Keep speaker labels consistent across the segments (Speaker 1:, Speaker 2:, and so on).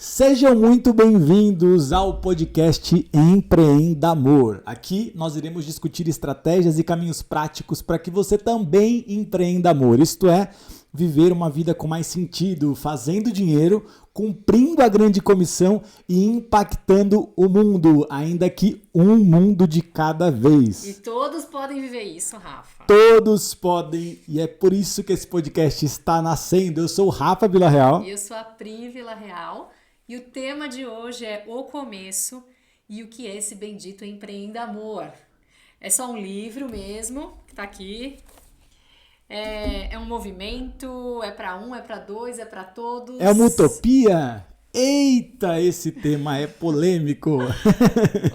Speaker 1: Sejam muito bem-vindos ao podcast Empreenda Amor. Aqui nós iremos discutir estratégias e caminhos práticos para que você também empreenda amor. Isto é, viver uma vida com mais sentido, fazendo dinheiro, cumprindo a grande comissão e impactando o mundo, ainda que um mundo de cada vez.
Speaker 2: E todos podem viver isso, Rafa.
Speaker 1: Todos podem, e é por isso que esse podcast está nascendo. Eu sou o Rafa Villarreal.
Speaker 2: E eu sou a Pri Villarreal. E o tema de hoje é o começo e o que é esse bendito Empreenda Amor. É só um livro mesmo, que tá aqui. É um movimento, é para um, é para dois, é para todos.
Speaker 1: É uma utopia? Eita, esse tema é polêmico.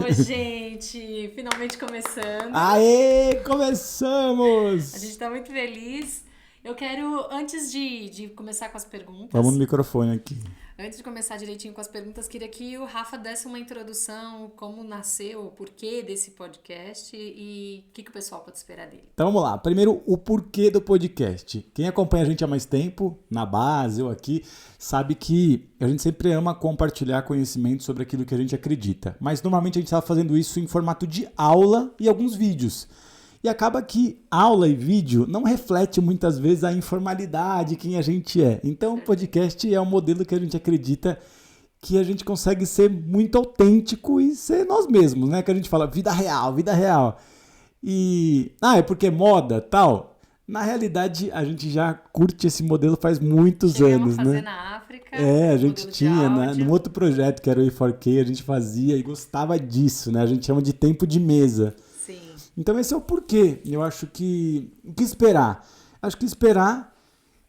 Speaker 2: Oi, gente, finalmente começando.
Speaker 1: Aê, começamos!
Speaker 2: A gente tá muito feliz. Eu quero, antes de começar com as perguntas...
Speaker 1: Vamos no microfone aqui.
Speaker 2: Antes de começar direitinho com as perguntas, queria que o Rafa desse uma introdução, como nasceu, o porquê desse podcast e o que o pessoal pode esperar dele.
Speaker 1: Então vamos lá. Primeiro, o porquê do podcast. Quem acompanha a gente há mais tempo, na base ou aqui, sabe que a gente sempre ama compartilhar conhecimento sobre aquilo que a gente acredita. Mas normalmente a gente estava fazendo isso em formato de aula e alguns vídeos. E acaba que aula e vídeo não reflete muitas vezes a informalidade, quem a gente é. Então o podcast é um modelo que a gente acredita que a gente consegue ser muito autêntico e ser nós mesmos, né? Que a gente fala vida real, vida real. E, é porque é moda, tal. Na realidade, a gente já curte esse modelo faz muitos anos,
Speaker 2: a fazer
Speaker 1: né?
Speaker 2: Na África.
Speaker 1: A gente tinha, né? Num outro projeto que era o E4K, a gente fazia e gostava disso, né? A gente chama de tempo de mesa.
Speaker 2: Sim.
Speaker 1: Então esse é o porquê. Eu acho que... O que esperar? Acho que esperar,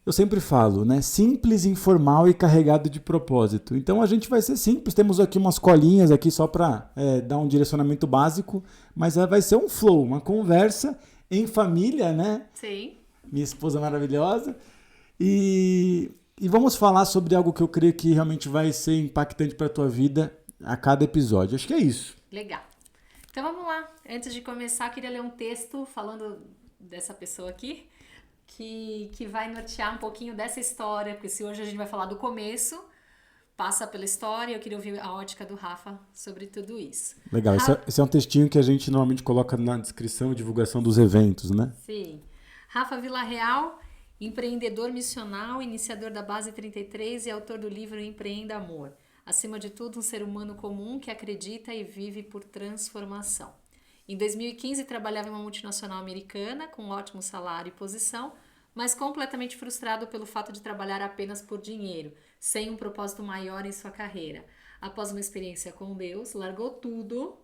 Speaker 1: eu sempre falo, né? Simples, informal e carregado de propósito. Então a gente vai ser simples. Temos aqui umas colinhas aqui só para dar um direcionamento básico, mas vai ser um flow, uma conversa em família, né?
Speaker 2: Sim.
Speaker 1: Minha esposa maravilhosa. E vamos falar sobre algo que eu creio que realmente vai ser impactante para a tua vida a cada episódio. Acho que é isso.
Speaker 2: Legal. Então vamos lá. Antes de começar, eu queria ler um texto falando dessa pessoa aqui, que vai nortear um pouquinho dessa história, porque se hoje a gente vai falar do começo, passa pela história, eu queria ouvir a ótica do Rafa sobre tudo isso.
Speaker 1: Legal, esse é um textinho que a gente normalmente coloca na descrição e divulgação dos eventos, né?
Speaker 2: Sim. Rafa Villarreal, empreendedor missional, iniciador da Base 33 e autor do livro Empreenda Amor. Acima de tudo, um ser humano comum que acredita e vive por transformação. Em 2015, trabalhava em uma multinacional americana com ótimo salário e posição, mas completamente frustrado pelo fato de trabalhar apenas por dinheiro, sem um propósito maior em sua carreira. Após uma experiência com Deus, largou tudo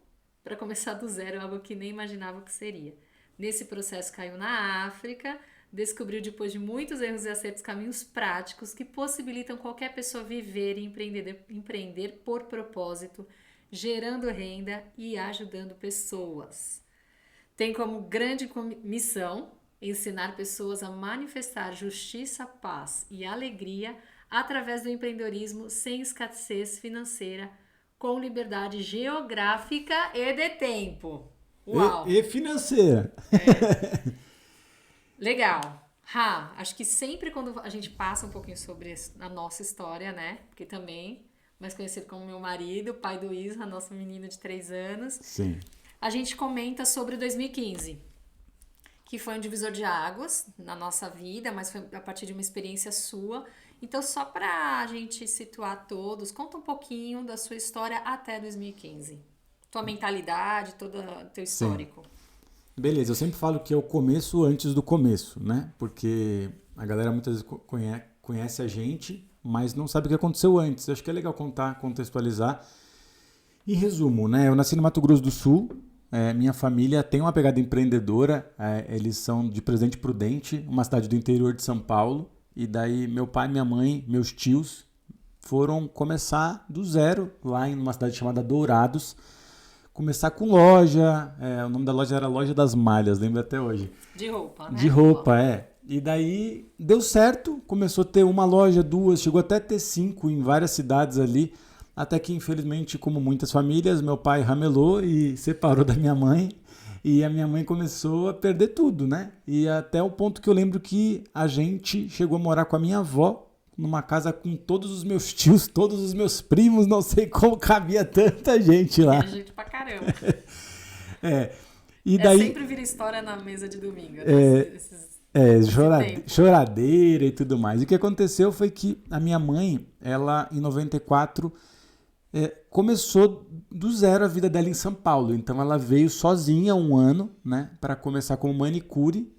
Speaker 2: para começar do zero, algo que nem imaginava que seria. Nesse processo, caiu na África, descobriu depois de muitos erros e acertos caminhos práticos que possibilitam qualquer pessoa viver e empreender por propósito, gerando renda e ajudando pessoas. Tem como grande missão ensinar pessoas a manifestar justiça, paz e alegria através do empreendedorismo sem escassez financeira, com liberdade geográfica e de tempo. Uau!
Speaker 1: E financeira.
Speaker 2: Legal. Acho que sempre quando a gente passa um pouquinho sobre a nossa história, né? Porque também, mais conhecido como meu marido, pai do Isra, nosso menino de 3 anos.
Speaker 1: Sim.
Speaker 2: A gente comenta sobre 2015, que foi um divisor de águas na nossa vida, mas foi a partir de uma experiência sua. Então, só para a gente situar todos, conta um pouquinho da sua história até 2015. Tua mentalidade, todo o teu histórico.
Speaker 1: Sim. Beleza, eu sempre falo que é o começo antes do começo, né? Porque a galera muitas vezes conhece a gente, mas não sabe o que aconteceu antes. Acho que é legal contar, contextualizar. Em resumo, né? Eu nasci no Mato Grosso do Sul, minha família tem uma pegada empreendedora, eles são de Presidente Prudente, uma cidade do interior de São Paulo, e daí meu pai, minha mãe, meus tios foram começar do zero lá em uma cidade chamada Dourados, começar com loja, o nome da loja era Loja das Malhas, lembro até hoje.
Speaker 2: De roupa, né?
Speaker 1: De roupa, E daí deu certo, começou a ter uma loja, 2, chegou até a ter 5 em várias cidades ali, até que infelizmente, como muitas famílias, meu pai ramelou e separou da minha mãe, e a minha mãe começou a perder tudo, né? E até o ponto que eu lembro que a gente chegou a morar com a minha avó numa casa com todos os meus tios, todos os meus primos, não sei como cabia tanta gente lá.
Speaker 2: É gente pra caramba.
Speaker 1: E daí,
Speaker 2: sempre vira história na mesa de domingo. Né?
Speaker 1: Choradeira e tudo mais. E o que aconteceu foi que a minha mãe, ela em 94, começou do zero a vida dela em São Paulo. Então ela veio sozinha um ano, né, para começar como manicure.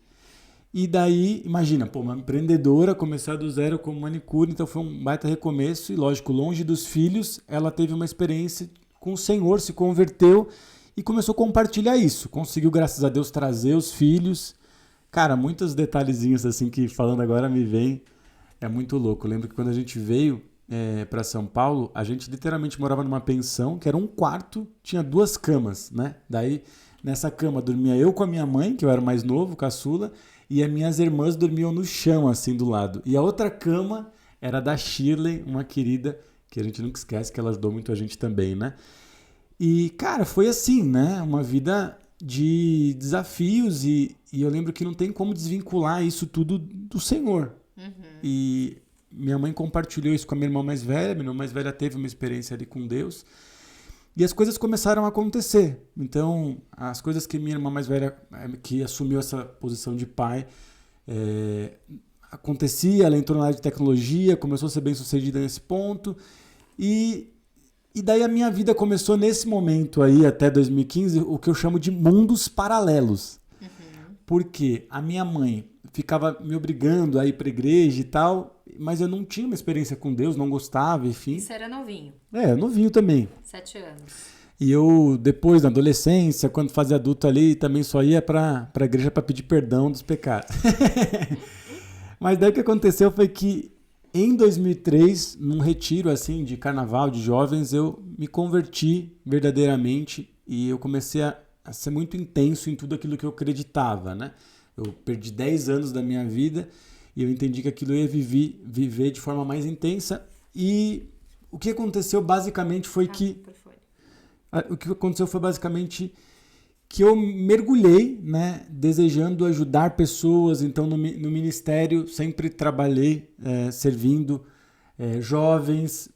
Speaker 1: E daí, imagina, uma empreendedora começar do zero como manicure, então foi um baita recomeço. E lógico, longe dos filhos, ela teve uma experiência com o Senhor, se converteu e começou a compartilhar isso. Conseguiu, graças a Deus, trazer os filhos. Cara, muitos detalhezinhos assim que falando agora me vem. É muito louco. Eu lembro que quando a gente veio para São Paulo, a gente literalmente morava numa pensão, que era um quarto, tinha 2 camas, né? Daí, nessa cama dormia eu com a minha mãe, que eu era o mais novo, caçula, e as minhas irmãs dormiam no chão, assim, do lado. E a outra cama era da Shirley, uma querida, que a gente nunca esquece, que ela ajudou muito a gente também, né? E, cara, foi assim, né? Uma vida de desafios e eu lembro que não tem como desvincular isso tudo do Senhor. E minha mãe compartilhou isso com a minha irmã mais velha teve uma experiência ali com Deus e as coisas começaram a acontecer. Então, as coisas que minha irmã mais velha, que assumiu essa posição de pai, acontecia, ela entrou na área de tecnologia, começou a ser bem sucedida nesse ponto e daí a minha vida começou nesse momento aí, até 2015, o que eu chamo de mundos paralelos. Porque a minha mãe ficava me obrigando a ir para a igreja e tal, mas eu não tinha uma experiência com Deus, não gostava, enfim.
Speaker 2: Isso era novinho?
Speaker 1: Novinho também.
Speaker 2: 7 anos.
Speaker 1: E eu, depois, na adolescência, quando fazia adulto ali, também só ia para a igreja para pedir perdão dos pecados. Mas daí o que aconteceu foi que em 2003, num retiro assim de carnaval de jovens, eu me converti verdadeiramente e eu comecei a ser muito intenso em tudo aquilo que eu acreditava, né? Eu perdi 10 anos da minha vida e eu entendi que aquilo eu ia viver de forma mais intensa. E o que aconteceu basicamente foi que eu mergulhei, né, desejando ajudar pessoas. Então no ministério sempre trabalhei servindo jovens,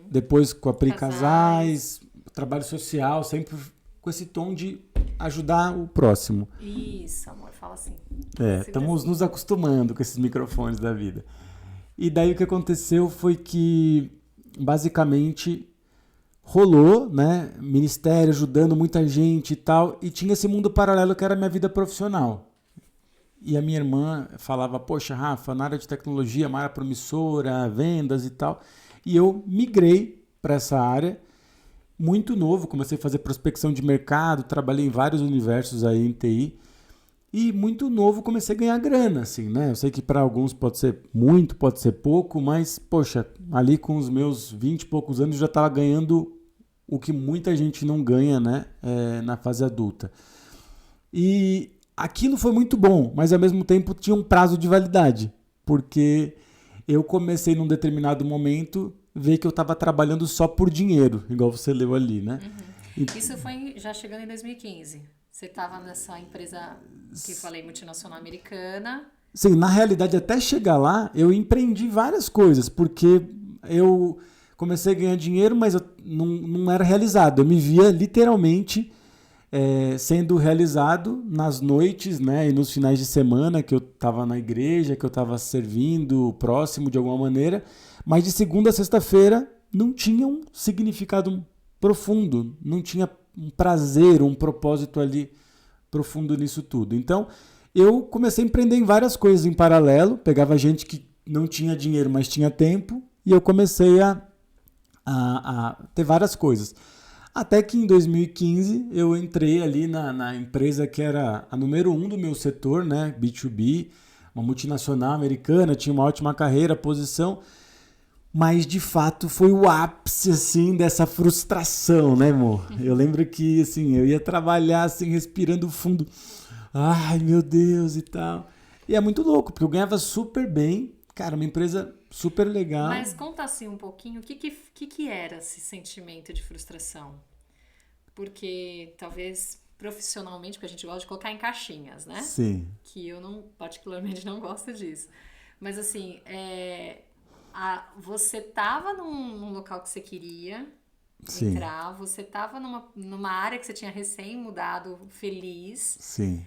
Speaker 1: depois com a Pri Casais, trabalho social, sempre com esse tom de ajudar o próximo.
Speaker 2: Isso, amor, fala assim.
Speaker 1: Estamos nos acostumando com esses microfones da vida. E daí o que aconteceu foi que, basicamente, rolou, né, ministério ajudando muita gente e tal, e tinha esse mundo paralelo que era a minha vida profissional. E a minha irmã falava, poxa, Rafa, na área de tecnologia, uma área promissora, vendas e tal. E eu migrei para essa área muito novo, comecei a fazer prospecção de mercado, trabalhei em vários universos aí em TI. E muito novo comecei a ganhar grana, assim, né? Eu sei que para alguns pode ser muito, pode ser pouco, mas, poxa, ali com os meus 20 e poucos anos eu já estava ganhando o que muita gente não ganha, né? Na fase adulta. E aquilo foi muito bom, mas ao mesmo tempo tinha um prazo de validade, porque eu comecei num determinado momento ver que eu estava trabalhando só por dinheiro, igual você leu ali, né?
Speaker 2: Isso foi já chegando em 2015. Você estava nessa empresa que falei, multinacional americana.
Speaker 1: Sim, na realidade, até chegar lá, eu empreendi várias coisas, porque eu comecei a ganhar dinheiro, mas eu não era realizado. Eu me via literalmente sendo realizado nas noites, né, e nos finais de semana que eu estava na igreja, que eu estava servindo próximo de alguma maneira, mas de segunda a sexta-feira não tinha um significado profundo, não tinha um prazer, um propósito ali profundo nisso tudo. Então, eu comecei a empreender em várias coisas em paralelo, pegava gente que não tinha dinheiro, mas tinha tempo, e eu comecei a ter várias coisas. Até que em 2015 eu entrei ali na empresa que era a número 1 do meu setor, né, B2B, uma multinacional americana, tinha uma ótima carreira, posição, mas de fato foi o ápice assim dessa frustração, né, amor? Eu lembro que assim, eu ia trabalhar assim, respirando fundo. Ai, meu Deus e tal. E é muito louco, porque eu ganhava super bem. Cara, uma empresa super legal.
Speaker 2: Mas conta assim um pouquinho, o que era esse sentimento de frustração? Porque talvez profissionalmente, porque a gente gosta de colocar em caixinhas, né?
Speaker 1: Sim.
Speaker 2: Que eu particularmente não gosto disso. Mas assim, você estava num local que você queria
Speaker 1: Sim,
Speaker 2: entrar, você estava numa área que você tinha recém mudado, feliz.
Speaker 1: sim.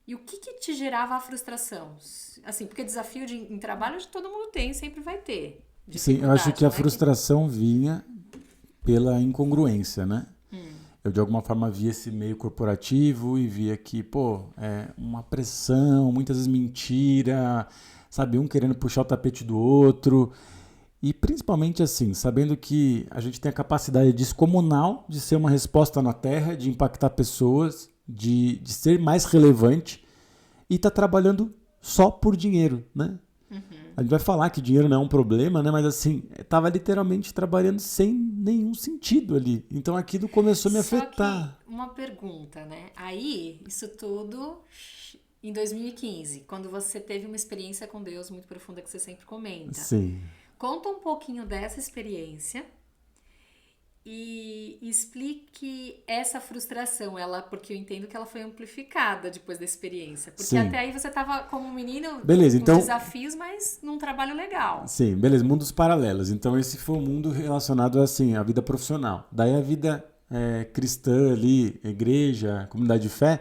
Speaker 2: E o que te gerava a frustração? Assim, porque desafio em trabalho todo mundo tem, sempre vai ter
Speaker 1: Sim, eu acho
Speaker 2: dificuldade,
Speaker 1: que a
Speaker 2: não é que...
Speaker 1: frustração vinha pela incongruência, né? Eu, de alguma forma, via esse meio corporativo e via que, pô, é uma pressão, muitas vezes mentira, sabe? Um querendo puxar o tapete do outro. E, principalmente, assim, sabendo que a gente tem a capacidade descomunal de ser uma resposta na Terra, de impactar pessoas, de ser mais relevante e tá trabalhando só por dinheiro, né? A gente vai falar que dinheiro não é um problema, né? Mas assim, tava literalmente trabalhando sem nenhum sentido ali. Então aquilo começou a me
Speaker 2: Só que
Speaker 1: afetar.
Speaker 2: uma pergunta, né? Aí, isso tudo em 2015, quando você teve uma experiência com Deus muito profunda que você sempre comenta.
Speaker 1: Sim.
Speaker 2: Conta um pouquinho dessa experiência e explique essa frustração, porque eu entendo que ela foi amplificada depois da experiência. Porque
Speaker 1: Sim.
Speaker 2: até aí você estava como um menino
Speaker 1: Beleza,
Speaker 2: com
Speaker 1: então.
Speaker 2: desafios, mas num trabalho legal.
Speaker 1: Sim, beleza, mundos paralelos. Então esse foi um mundo relacionado assim, à vida profissional. Daí a vida cristã ali, igreja, comunidade de fé,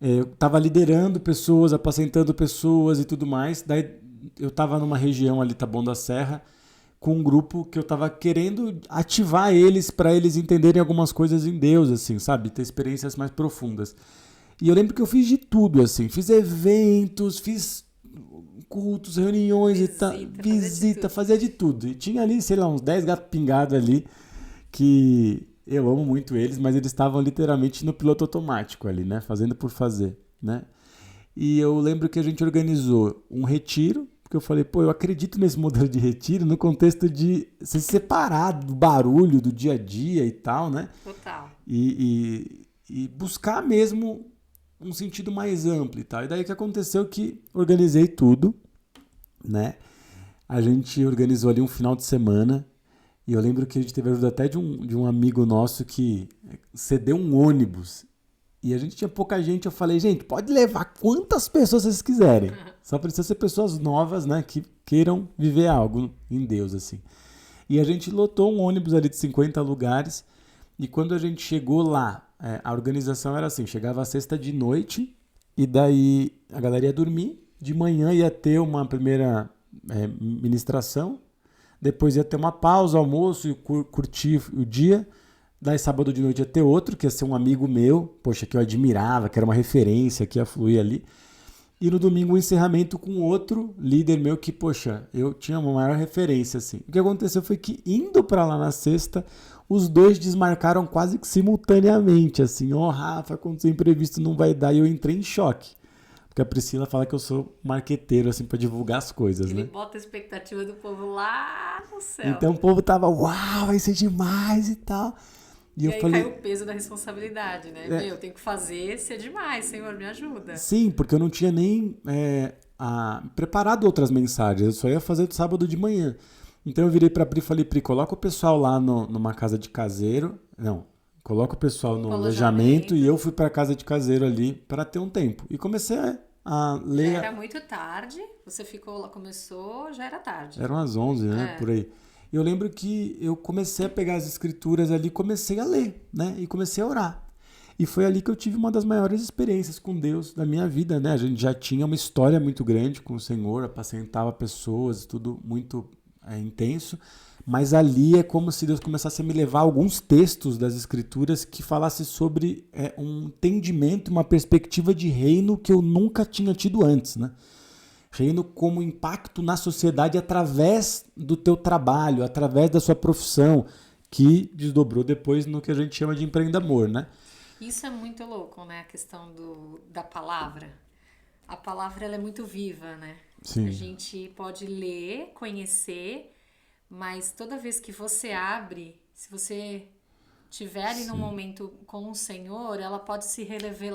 Speaker 1: eu estava liderando pessoas, apacentando pessoas e tudo mais. Daí eu estava numa região ali, Taboão da Serra, com um grupo que eu estava querendo ativar eles para eles entenderem algumas coisas em Deus, assim, sabe? Ter experiências mais profundas. E eu lembro que eu fiz de tudo, assim. Fiz eventos, fiz cultos, reuniões e tal. Visita, fazia de tudo. E tinha ali, sei lá, uns 10 gatos pingados ali, que eu amo muito eles, mas eles estavam literalmente no piloto automático ali, né? Fazendo por fazer, né? E eu lembro que a gente organizou um retiro, porque eu falei, pô, eu acredito nesse modelo de retiro no contexto de se separar do barulho do dia a dia e tal, né?
Speaker 2: Total.
Speaker 1: E buscar mesmo um sentido mais amplo e tal. E daí que aconteceu que organizei tudo, né? A gente organizou ali um final de semana e eu lembro que a gente teve ajuda até de um amigo nosso que cedeu um ônibus. E a gente tinha pouca gente, eu falei, gente, pode levar quantas pessoas vocês quiserem. Só precisa ser pessoas novas, né, que queiram viver algo em Deus, assim. E a gente lotou um ônibus ali de 50 lugares. E quando a gente chegou lá, a organização era assim, chegava a sexta de noite e daí a galera ia dormir. De manhã ia ter uma primeira ministração. Depois ia ter uma pausa, almoço e curtir o dia. Daí sábado de noite ia ter outro, que ia ser um amigo meu, poxa, que eu admirava, que era uma referência, que ia fluir ali. E no domingo o encerramento com outro líder meu que, poxa, eu tinha uma maior referência, assim. O que aconteceu foi que, indo pra lá na sexta, os dois desmarcaram quase que simultaneamente, assim. Ó, Rafa, aconteceu imprevisto, não vai dar. E eu entrei em choque. Porque a Priscila fala que eu sou marqueteiro, assim, pra divulgar as coisas,
Speaker 2: Ele
Speaker 1: né?
Speaker 2: bota a expectativa do povo lá no céu.
Speaker 1: Então o povo tava, uau, vai ser demais e tal.
Speaker 2: E
Speaker 1: eu
Speaker 2: aí
Speaker 1: falei,
Speaker 2: cai o peso da responsabilidade, né? Meu, eu tenho que fazer ser demais, Senhor, me ajuda.
Speaker 1: sim, porque eu não tinha nem preparado outras mensagens, eu só ia fazer do sábado de manhã. Então eu virei pra Pri e falei, Pri, coloca o pessoal lá numa casa de caseiro. Não, coloca o pessoal no alojamento e eu fui pra casa de caseiro ali para ter um tempo. E comecei a ler.
Speaker 2: Já era muito tarde, você ficou lá, começou, já era tarde.
Speaker 1: Eram as 11, né? Por aí. E eu lembro que eu comecei a pegar as escrituras ali, comecei a ler, né? E comecei a orar. E foi ali que eu tive uma das maiores experiências com Deus da minha vida, né? A gente já tinha uma história muito grande com o Senhor, apacentava pessoas, tudo muito intenso. Mas ali é como se Deus começasse a me levar a alguns textos das escrituras que falasse sobre um entendimento, uma perspectiva de reino que eu nunca tinha tido antes, né? Reino como impacto na sociedade através do teu trabalho, através da sua profissão, que desdobrou depois no que a gente chama de empreendedor, né?
Speaker 2: Isso é muito louco, né? A questão da palavra. A palavra ela é muito viva, né?
Speaker 1: Sim.
Speaker 2: A gente pode ler, conhecer, mas toda vez que você abre, se você estiver ali num momento com o Senhor, ela pode se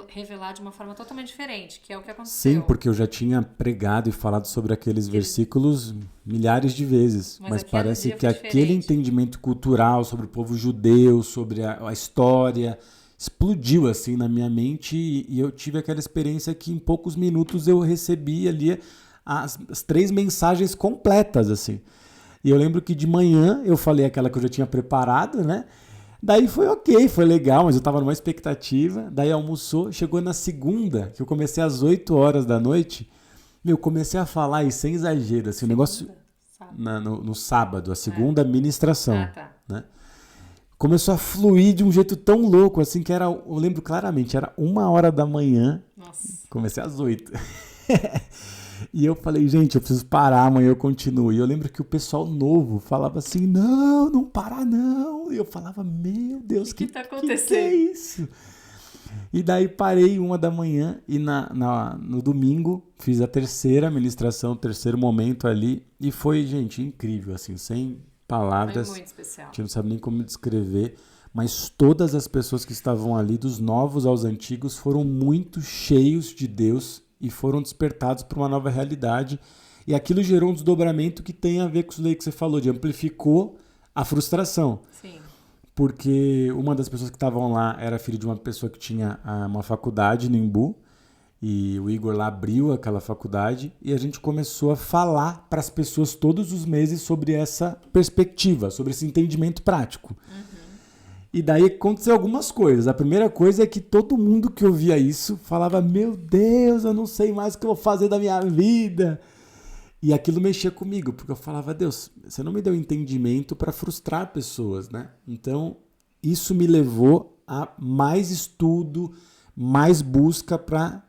Speaker 2: revelar de uma forma totalmente diferente, que é o que aconteceu.
Speaker 1: Sim, porque eu já tinha pregado e falado sobre aqueles versículos milhares de vezes, mas parece que aquele entendimento cultural sobre o povo judeu, sobre a história, explodiu assim na minha mente e eu tive aquela experiência que em poucos minutos eu recebi ali as 3 mensagens completas, assim. E eu lembro que de manhã eu falei aquela que eu já tinha preparado, né? Daí foi ok, foi legal, mas eu tava numa expectativa. Daí almoçou, chegou na segunda, que eu comecei às 8 horas da noite. Eu comecei a falar, e sem exagero, assim, o negócio no sábado, a segunda ministração, né? Começou a fluir de um jeito tão louco, assim, que era, eu lembro claramente, era 1h da manhã.
Speaker 2: Nossa.
Speaker 1: Comecei às 8. E eu falei, gente, eu preciso parar, amanhã eu continuo. E eu lembro que o pessoal novo falava assim, não para não. E eu falava, meu Deus,
Speaker 2: que tá acontecendo?
Speaker 1: Que é isso? E daí parei 1h da manhã e no domingo fiz a terceira ministração, o terceiro momento ali. E foi, gente, incrível, assim, sem palavras.
Speaker 2: Foi muito especial.
Speaker 1: A gente não sabe nem como descrever. Mas todas as pessoas que estavam ali, dos novos aos antigos, foram muito cheios de Deus e foram despertados para uma nova realidade. E aquilo gerou um desdobramento que tem a ver com isso daí que você falou, de amplificou a frustração.
Speaker 2: Sim.
Speaker 1: Porque uma das pessoas que estavam lá era filho de uma pessoa que tinha uma faculdade no Embu, e o Igor lá abriu aquela faculdade, e a gente começou a falar para as pessoas todos os meses sobre essa perspectiva, sobre esse entendimento prático. E daí aconteceu algumas coisas. A primeira coisa é que todo mundo que ouvia isso falava, meu Deus, eu não sei mais o que eu vou fazer da minha vida. E aquilo mexia comigo, porque eu falava, Deus, você não me deu entendimento para frustrar pessoas, né? Então, isso me levou a mais estudo, mais busca para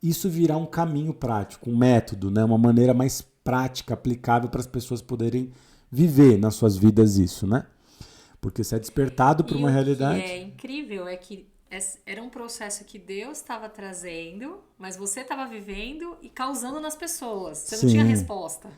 Speaker 1: isso virar um caminho prático, um método, né? Uma maneira mais prática, aplicável para as pessoas poderem viver nas suas vidas isso, né? Porque você é despertado para uma realidade.
Speaker 2: O que é incrível é que era um processo que Deus estava trazendo, mas você estava vivendo e causando nas pessoas. Você não tinha resposta.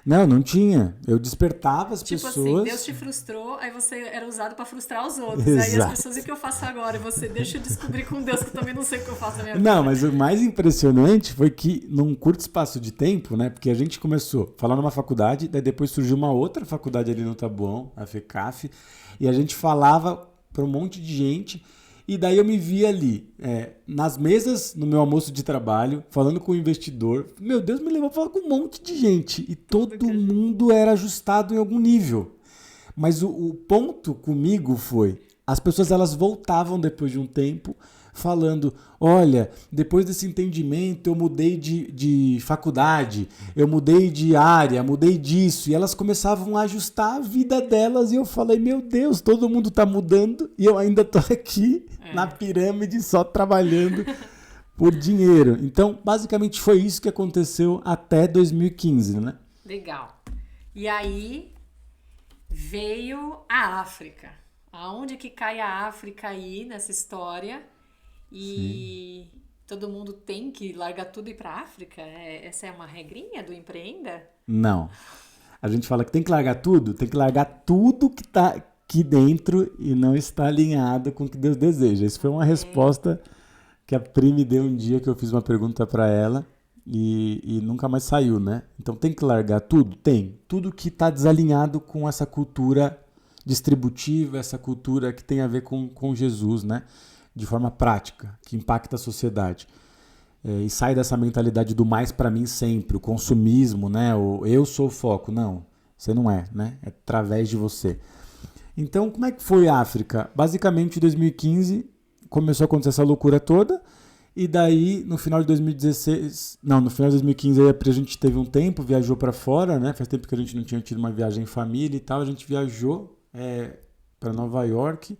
Speaker 1: Não tinha. Eu despertava as pessoas.
Speaker 2: Tipo assim, Deus te frustrou, aí você era usado para frustrar os outros.
Speaker 1: Exato.
Speaker 2: Aí as pessoas, o que eu faço agora? E você, deixa eu descobrir com Deus, que eu também não sei o que eu faço na minha vida.
Speaker 1: Não, mas o mais impressionante foi que num curto espaço de tempo, né? Porque a gente começou a falar numa faculdade, daí depois surgiu uma outra faculdade ali no Taboão, a FECAF, e a gente falava para um monte de gente. E daí eu me vi ali, nas mesas, no meu almoço de trabalho, falando com o investidor. Meu Deus, me levou a falar com um monte de gente. E todo mundo era ajustado em algum nível. Mas o ponto comigo foi, as pessoas elas voltavam depois de um tempo falando, olha, depois desse entendimento eu mudei de faculdade, eu mudei de área, mudei disso, e elas começavam a ajustar a vida delas, e eu falei, meu Deus, todo mundo tá mudando, e eu ainda tô aqui na pirâmide só trabalhando por dinheiro. Então, basicamente foi isso que aconteceu até 2015, né?
Speaker 2: Legal. E aí veio a África. Aonde que cai a África aí nessa história? E todo mundo tem que largar tudo e ir para a África? Essa é uma regrinha do Empreenda?
Speaker 1: Não. A gente fala que tem que largar tudo que está aqui dentro e não está alinhado com o que Deus deseja. Isso foi uma resposta que a Pri me deu um dia que eu fiz uma pergunta para ela e nunca mais saiu, né? Então tem que largar tudo? Tem. Tudo que está desalinhado com essa cultura distributiva, essa cultura que tem a ver com Jesus, né? De forma prática, que impacta a sociedade. E sai dessa mentalidade do mais para mim sempre, o consumismo, né? O eu sou o foco. Não, você não é, né? É através de você. Então, como é que foi a África? Basicamente, em 2015, começou a acontecer essa loucura toda, e daí, no final de 2016... Não, no final de 2015, aí a gente teve um tempo, viajou para fora, né? Faz tempo que a gente não tinha tido uma viagem em família e tal, a gente viajou para Nova York,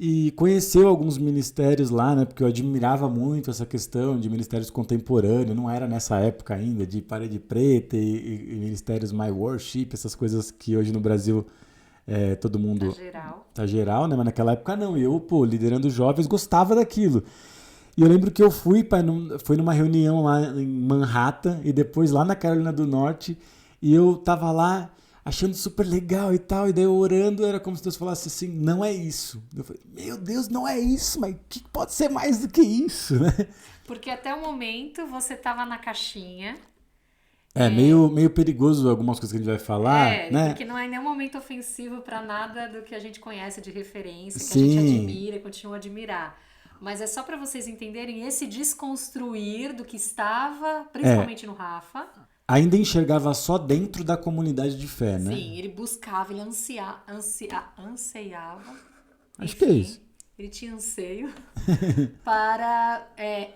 Speaker 1: e conheceu alguns ministérios lá, né? Porque eu admirava muito essa questão de ministérios contemporâneos. Não era nessa época ainda de Parede Preta e ministérios My Worship, essas coisas que hoje no Brasil todo mundo... Tá geral, né? Mas naquela época não. E eu, liderando jovens, gostava daquilo. E eu lembro que eu fui numa reunião lá em Manhattan e depois lá na Carolina do Norte, e eu tava lá achando super legal e tal, e daí eu orando, era como se Deus falasse assim, não é isso. Eu falei, meu Deus, não é isso, mas o que pode ser mais do que isso, né?
Speaker 2: Porque até o momento você estava na caixinha.
Speaker 1: Meio perigoso algumas coisas que a gente vai falar, né?
Speaker 2: Porque não é em nenhum momento ofensivo para nada do que a gente conhece de referência, que
Speaker 1: Sim.
Speaker 2: a gente admira e continua a admirar. Mas é só para vocês entenderem esse desconstruir do que estava, principalmente no Rafa.
Speaker 1: Ainda enxergava só dentro da comunidade de fé, né?
Speaker 2: Sim, ele buscava, ele anseiava.
Speaker 1: Acho que é isso.
Speaker 2: Ele tinha anseio para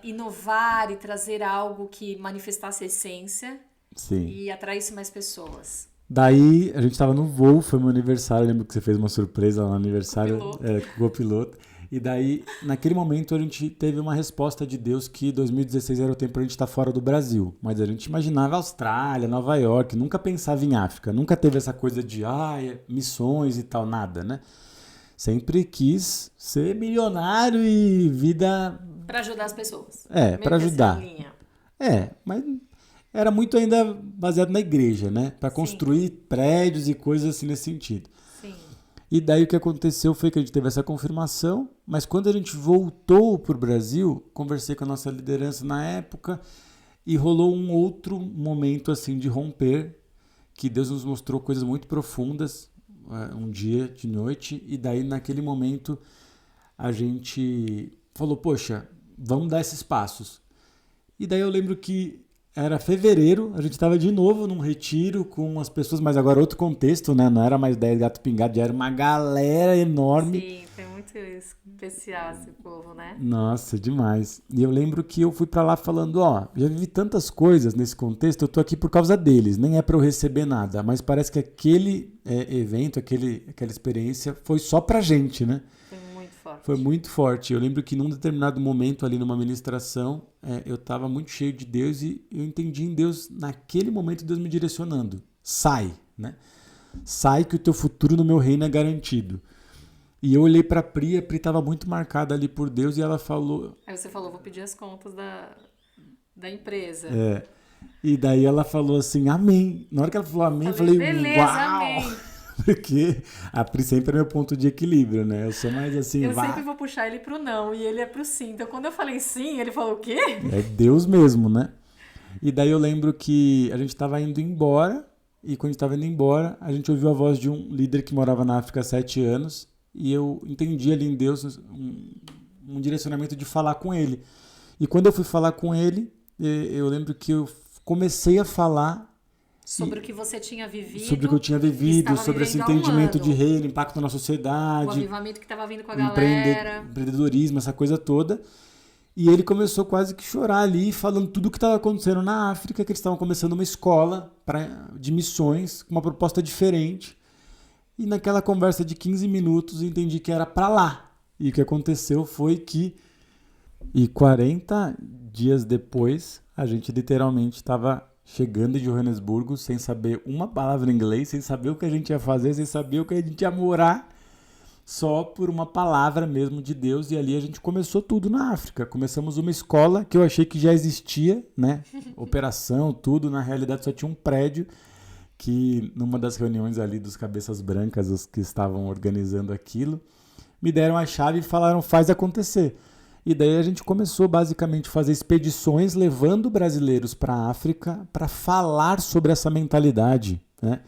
Speaker 2: inovar e trazer algo que manifestasse a essência.
Speaker 1: Sim.
Speaker 2: E atraísse mais pessoas.
Speaker 1: Daí, a gente tava no voo, foi meu aniversário, lembro que você fez uma surpresa lá no aniversário com o copiloto. E daí, naquele momento, a gente teve uma resposta de Deus que 2016 era o tempo pra gente estar fora do Brasil. Mas a gente imaginava Austrália, Nova York, nunca pensava em África, nunca teve essa coisa de missões e tal, nada, né? Sempre quis ser milionário e vida...
Speaker 2: Para ajudar as pessoas.
Speaker 1: Para ajudar. Mas era muito ainda baseado na igreja, né? Para construir prédios e coisas assim nesse sentido.
Speaker 2: Sim.
Speaker 1: E daí o que aconteceu foi que a gente teve essa confirmação, mas quando a gente voltou para o Brasil, conversei com a nossa liderança na época e rolou um outro momento assim de romper, que Deus nos mostrou coisas muito profundas, um dia de noite, e daí naquele momento a gente falou, poxa, vamos dar esses passos. E daí eu lembro que era fevereiro, a gente estava de novo num retiro com as pessoas, mas agora outro contexto, né? Não era mais 10 gato pingado, já era uma galera enorme.
Speaker 2: Sim, foi muito especial esse povo, né?
Speaker 1: Nossa, demais. E eu lembro que eu fui para lá falando, já vivi tantas coisas nesse contexto, eu tô aqui por causa deles, nem é para eu receber nada, mas parece que aquele evento, aquela experiência foi só pra gente, né? Foi muito forte. Eu lembro que num determinado momento ali numa ministração, eu estava muito cheio de Deus e eu entendi em Deus, naquele momento, Deus me direcionando. Sai, né? Sai que o teu futuro no meu reino é garantido. E eu olhei pra Pri, a Pri estava muito marcada ali por Deus e ela falou...
Speaker 2: Aí você falou, vou pedir as contas da empresa.
Speaker 1: E daí ela falou assim, amém. Na hora que ela falou amém, eu falei,
Speaker 2: beleza,
Speaker 1: uau!
Speaker 2: amém.
Speaker 1: Porque a Pri sempre é meu ponto de equilíbrio, né? Eu sou mais assim...
Speaker 2: Eu sempre vou puxar ele pro não e ele é pro sim. Então, quando eu falei sim, ele falou o quê?
Speaker 1: É Deus mesmo, né? E daí eu lembro que a gente estava indo embora e quando a gente estava indo embora, a gente ouviu a voz de um líder que morava na África há 7 anos e eu entendi ali em Deus um direcionamento de falar com ele. E quando eu fui falar com ele, eu lembro que eu comecei a falar...
Speaker 2: Sobre o que você tinha vivido.
Speaker 1: Sobre o que eu tinha vivido, sobre esse entendimento de reino, impacto na sociedade.
Speaker 2: O avivamento que estava vindo com a galera.
Speaker 1: Empreendedorismo, essa coisa toda. E ele começou quase que chorar ali, falando tudo o que estava acontecendo na África, que eles estavam começando uma escola de missões, com uma proposta diferente. E naquela conversa de 15 minutos, eu entendi que era para lá. E o que aconteceu foi que... E 40 dias depois, a gente literalmente estava... chegando de Joanesburgo sem saber uma palavra em inglês, sem saber o que a gente ia fazer, sem saber o que a gente ia morar, só por uma palavra mesmo de Deus. E ali a gente começou tudo na África. Começamos uma escola que eu achei que já existia, né? Operação, tudo. Na realidade só tinha um prédio que numa das reuniões ali dos cabeças brancas, os que estavam organizando aquilo, me deram a chave e falaram, faz acontecer. E daí a gente começou basicamente a fazer expedições levando brasileiros para a África para falar sobre essa mentalidade, né?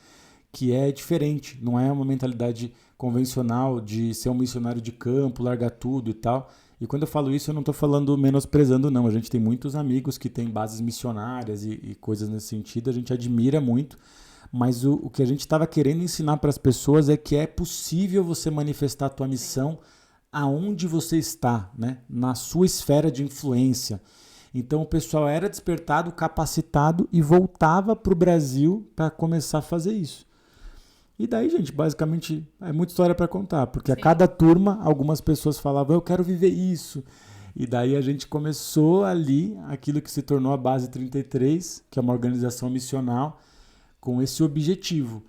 Speaker 1: Que é diferente, não é uma mentalidade convencional de ser um missionário de campo, largar tudo e tal. E quando eu falo isso, eu não estou falando menosprezando, não. A gente tem muitos amigos que têm bases missionárias e coisas nesse sentido, a gente admira muito. Mas o que a gente estava querendo ensinar para as pessoas é que é possível você manifestar a tua missão aonde você está, né? Na sua esfera de influência. Então o pessoal era despertado, capacitado e voltava para o Brasil para começar a fazer isso. E daí, gente, basicamente é muita história para contar, porque a cada turma algumas pessoas falavam, eu quero viver isso. E daí a gente começou ali aquilo que se tornou a Base 33, que é uma organização missional, com esse objetivo.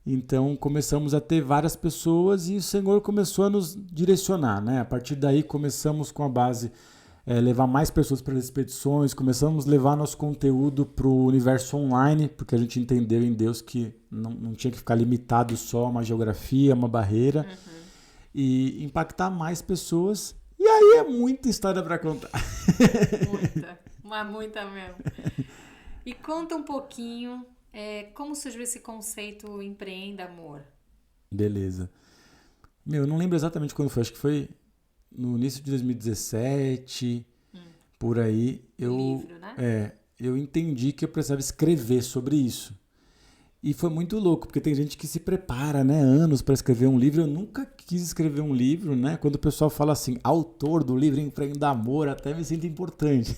Speaker 1: Então começamos a ter várias pessoas e o Senhor começou a nos direcionar, né? A partir daí começamos com a base levar mais pessoas para as expedições, começamos a levar nosso conteúdo para o universo online, porque a gente entendeu em Deus que não tinha que ficar limitado só a uma geografia, uma barreira, e impactar mais pessoas. E aí é muita história para contar.
Speaker 2: Muita, mas muita mesmo. E conta um pouquinho... como surgiu esse conceito Empreenda Amor?
Speaker 1: Beleza. Eu não lembro exatamente quando foi, acho que foi no início de 2017, por aí,
Speaker 2: Livro, né?
Speaker 1: eu entendi que eu precisava escrever sobre isso. E foi muito louco, porque tem gente que se prepara, né, anos para escrever um livro. Eu nunca quis escrever um livro, né? Quando o pessoal fala assim, autor do livro Empreenda Amor, até me sinto importante.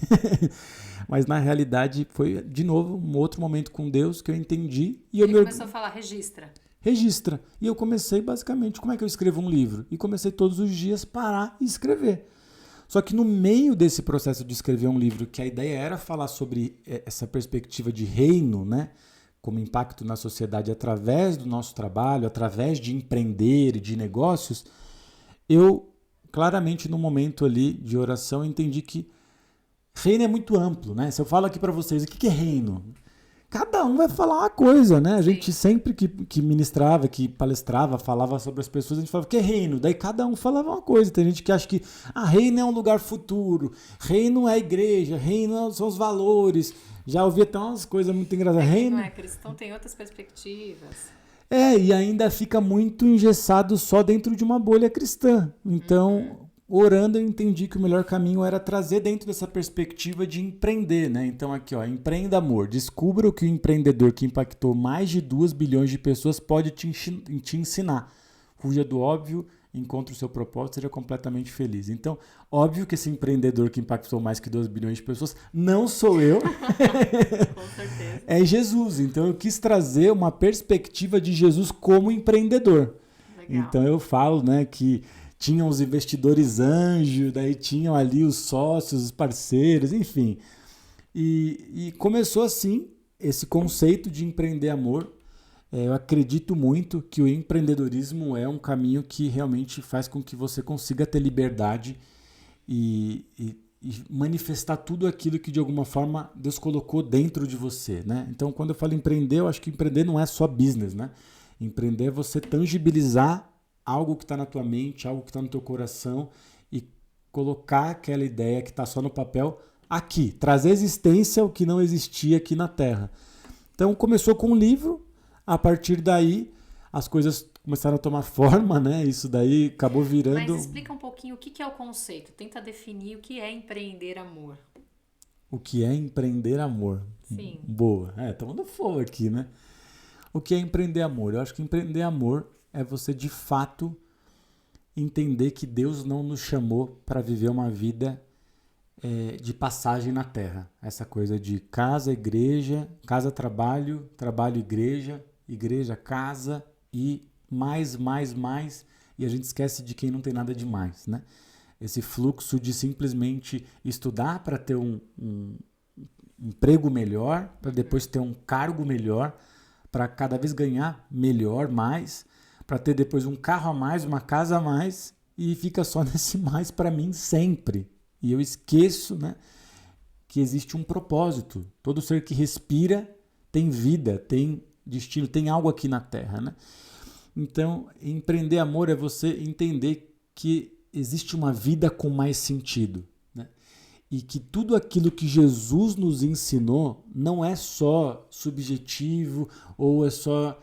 Speaker 1: Mas na realidade foi, de novo, um outro momento com Deus que eu entendi. E
Speaker 2: Ele começou a falar, registra.
Speaker 1: E eu comecei basicamente, como é que eu escrevo um livro? E comecei todos os dias parar e escrever. Só que no meio desse processo de escrever um livro, que a ideia era falar sobre essa perspectiva de reino, né? Como impacto na sociedade através do nosso trabalho, através de empreender e de negócios, eu claramente no momento ali de oração entendi que reino é muito amplo, né? Se eu falo aqui para vocês, o que é reino? Cada um vai falar uma coisa, né? A gente sempre que ministrava, que palestrava, falava sobre as pessoas, a gente falava, o que é reino? Daí cada um falava uma coisa. Tem gente que acha que reino é um lugar futuro, reino é a igreja, reino são os valores. Já ouvi até umas coisas muito engraçadas.
Speaker 2: Reino não é cristão, tem outras perspectivas.
Speaker 1: E ainda fica muito engessado só dentro de uma bolha cristã. Então, orando, eu entendi que o melhor caminho era trazer dentro dessa perspectiva de empreender, né? Então aqui, ó, Empreenda Amor. Descubra o que o empreendedor que impactou mais de 2 bilhões de pessoas pode te ensinar. Fuja do óbvio, encontre o seu propósito, seja completamente feliz. Então, óbvio que esse empreendedor que impactou mais que 2 bilhões de pessoas não sou eu.
Speaker 2: Com certeza.
Speaker 1: É Jesus. Então, eu quis trazer uma perspectiva de Jesus como empreendedor.
Speaker 2: Legal.
Speaker 1: Então, eu falo, né, que tinham os investidores anjos, daí tinham ali os sócios, os parceiros, enfim. E começou assim esse conceito de empreender amor. Eu acredito muito que o empreendedorismo é um caminho que realmente faz com que você consiga ter liberdade e manifestar tudo aquilo que de alguma forma Deus colocou dentro de você, né? Então, quando eu falo empreender, eu acho que empreender não é só business, né? Empreender é você tangibilizar algo que está na tua mente, algo que está no teu coração e colocar aquela ideia que está só no papel aqui, trazer existência ao que não existia aqui na Terra. Então, começou com um livro. A partir daí, as coisas começaram a tomar forma, né? Isso daí acabou virando...
Speaker 2: Mas explica um pouquinho o que é o conceito. Tenta definir o que é empreender amor.
Speaker 1: O que é empreender amor?
Speaker 2: Sim.
Speaker 1: Boa. Estamos no flow aqui, né? O que é empreender amor? Eu acho que empreender amor é você, de fato, entender que Deus não nos chamou para viver uma vida de passagem na Terra. Essa coisa de casa, igreja, casa, trabalho, trabalho, igreja, igreja, casa e mais. E a gente esquece de quem não tem nada demais, né? Esse fluxo de simplesmente estudar para ter um emprego melhor, para depois ter um cargo melhor, para cada vez ganhar melhor, mais, para ter depois um carro a mais, uma casa a mais, e fica só nesse mais para mim sempre. E eu esqueço, né, que existe um propósito. Todo ser que respira tem vida, tem destino, tem algo aqui na Terra, né? Então, empreender amor é você entender que existe uma vida com mais sentido, né? E que tudo aquilo que Jesus nos ensinou não é só subjetivo ou é só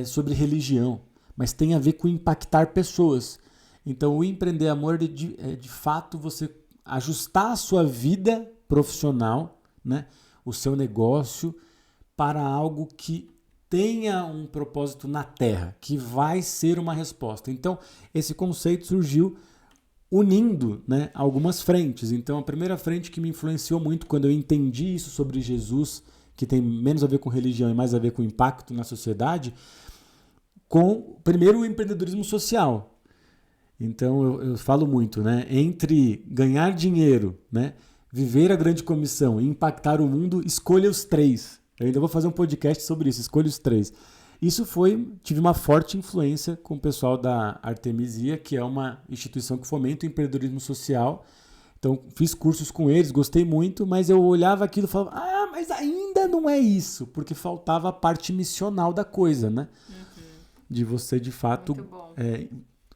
Speaker 1: sobre religião, mas tem a ver com impactar pessoas. Então, o empreender amor é de fato você ajustar a sua vida profissional, né, o seu negócio, para algo que tenha um propósito na Terra, que vai ser uma resposta. Então, esse conceito surgiu unindo, né, algumas frentes. Então, a primeira frente que me influenciou muito quando eu entendi isso sobre Jesus, que tem menos a ver com religião e mais a ver com impacto na sociedade, com, primeiro, o empreendedorismo social. Então, eu falo muito, né? Entre ganhar dinheiro, né, viver a grande comissão e impactar o mundo, escolha os 3. Eu ainda vou fazer um podcast sobre isso, escolha os 3. Tive uma forte influência com o pessoal da Artemisia, que é uma instituição que fomenta o empreendedorismo social. Então, fiz cursos com eles, gostei muito, mas eu olhava aquilo e falava, mas ainda não é isso, porque faltava a parte missional da coisa, né? De você, de fato,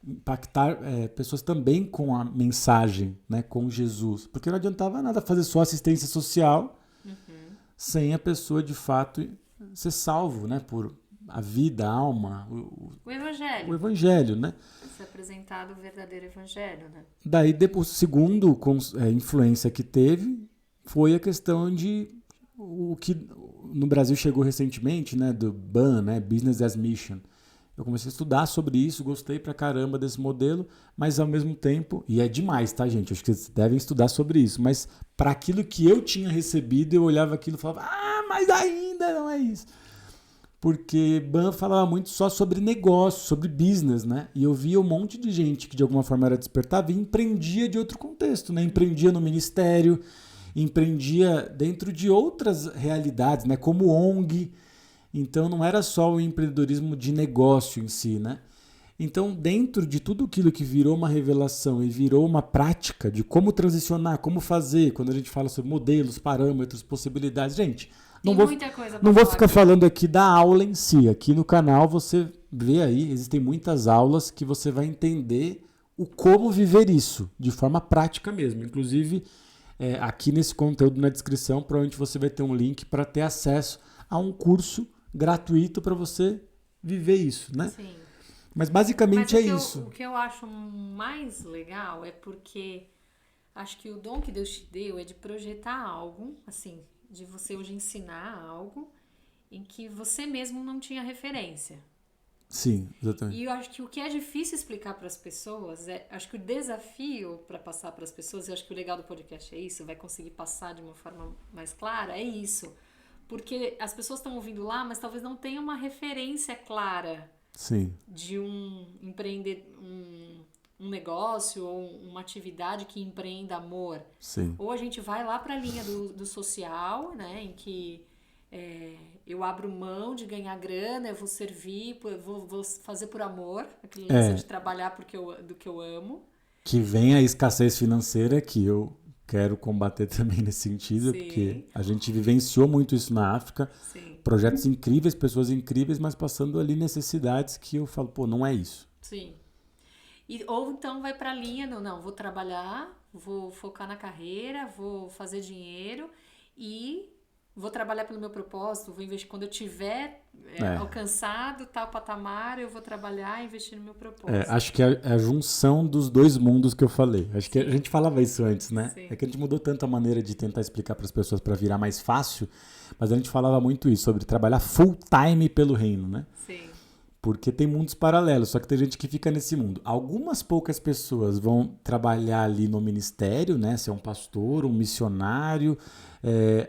Speaker 1: impactar pessoas também com a mensagem, né, com Jesus. Porque não adiantava nada fazer só assistência social sem a pessoa, de fato, ser salvo, né, por a vida, a alma,
Speaker 2: o evangelho.
Speaker 1: O evangelho, né?
Speaker 2: Essa é a apresentado o verdadeiro evangelho, né?
Speaker 1: Daí, depois, o segundo influência que teve foi a questão de o que no Brasil chegou recentemente, né, do BAM, né, Business as Mission. Eu comecei a estudar sobre isso, gostei pra caramba desse modelo, mas ao mesmo tempo, e é demais, tá, gente? Acho que vocês devem estudar sobre isso, mas para aquilo que eu tinha recebido, eu olhava aquilo e falava, mas ainda não é isso. Porque BAM falava muito só sobre negócio, sobre business, né? E eu via um monte de gente que de alguma forma era despertada e empreendia de outro contexto, né? Empreendia no ministério, empreendia dentro de outras realidades, né? Como ONG. Então não era só o empreendedorismo de negócio em si, né? Então, dentro de tudo aquilo que virou uma revelação e virou uma prática de como transicionar, como fazer, quando a gente fala sobre modelos, parâmetros, possibilidades, gente, não vou ficar falando aqui da aula em si. Aqui no canal você vê aí, existem muitas aulas que você vai entender o como viver isso, de forma prática mesmo. Inclusive, aqui nesse conteúdo na descrição, provavelmente você vai ter um link para ter acesso a um curso gratuito para você viver isso, né?
Speaker 2: Sim.
Speaker 1: Mas basicamente isso.
Speaker 2: O que eu acho mais legal é porque acho que o dom que Deus te deu é de projetar algo, assim, de você hoje ensinar algo em que você mesmo não tinha referência.
Speaker 1: Sim, exatamente.
Speaker 2: E eu acho que o que é difícil explicar para as pessoas acho que o desafio para passar para as pessoas, eu acho que o legal do podcast é isso, vai conseguir passar de uma forma mais clara, é isso. Porque as pessoas estão ouvindo lá, mas talvez não tenham uma referência clara.
Speaker 1: Sim.
Speaker 2: De um negócio ou uma atividade que empreenda amor.
Speaker 1: Sim.
Speaker 2: Ou a gente vai lá para a linha do social, né, em que eu abro mão de ganhar grana, eu vou servir, vou fazer por amor, aquele lance de trabalhar do que eu amo.
Speaker 1: Que vem a escassez financeira, que eu quero combater também nesse sentido,
Speaker 2: Sim.
Speaker 1: porque a gente vivenciou muito isso na África.
Speaker 2: Sim.
Speaker 1: Projetos incríveis, pessoas incríveis, mas passando ali necessidades que eu falo, não é isso.
Speaker 2: Sim. Ou então vai para a linha, não, vou trabalhar, vou focar na carreira, vou fazer dinheiro e vou trabalhar pelo meu propósito, vou investir quando eu tiver alcançado tal patamar, eu vou trabalhar e investir no meu propósito.
Speaker 1: Acho que é a junção dos dois mundos que eu falei. Acho que a gente falava isso antes, né?
Speaker 2: Sim.
Speaker 1: É que a gente mudou tanto a maneira de tentar explicar para as pessoas para virar mais fácil, mas a gente falava muito isso, sobre trabalhar full time pelo reino, né?
Speaker 2: Sim.
Speaker 1: Porque tem mundos paralelos, só que tem gente que fica nesse mundo. Algumas poucas pessoas vão trabalhar ali no ministério, né? Ser um pastor, um missionário,